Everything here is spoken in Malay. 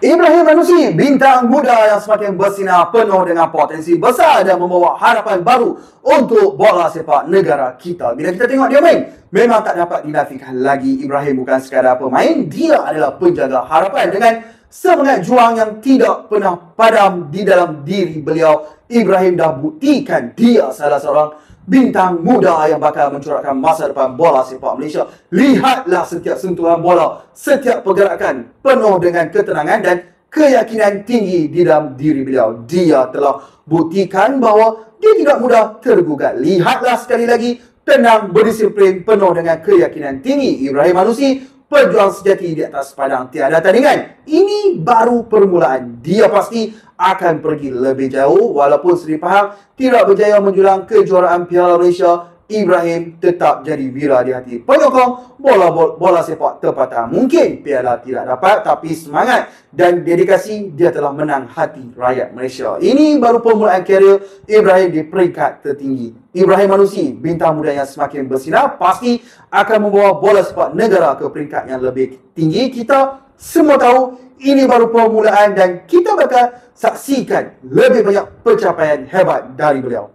Ibrahim Manusi, bintang muda yang semakin bersinar, penuh dengan potensi besar dan membawa harapan baru untuk bola sepak negara kita. Bila kita tengok dia main, memang tak dapat dinafikan lagi. Ibrahim bukan sekadar pemain, dia adalah penjaga harapan dengan semangat juang yang tidak pernah padam di dalam diri beliau. Ibrahim dah buktikan dia salah seorang bintang muda yang bakal mencorakkan masa depan bola sepak Malaysia. Lihatlah setiap sentuhan bola, setiap pergerakan penuh dengan ketenangan dan keyakinan tinggi di dalam diri beliau. Dia telah buktikan bahawa dia tidak mudah tergugat. Lihatlah sekali lagi, tenang, berdisiplin, penuh dengan keyakinan tinggi. Ibrahim Manusi, pejuang sejati di atas padang tiada tandingan. Ini baru permulaan. Dia pasti akan pergi lebih jauh. Walaupun Seri Pahang tidak berjaya menjulang kejuaraan Piala Malaysia, Ibrahim tetap jadi wira di hati penyokong bola sepak tempatan. Mungkin piala tidak dapat, tapi semangat dan dedikasi dia telah menang hati rakyat Malaysia. Ini baru permulaan karier Ibrahim di peringkat tertinggi. Ibrahim Manusi, bintang muda yang semakin bersinar, pasti akan membawa bola sepak negara ke peringkat yang lebih tinggi. Kita semua tahu ini baru permulaan dan kita bakal saksikan lebih banyak pencapaian hebat dari beliau.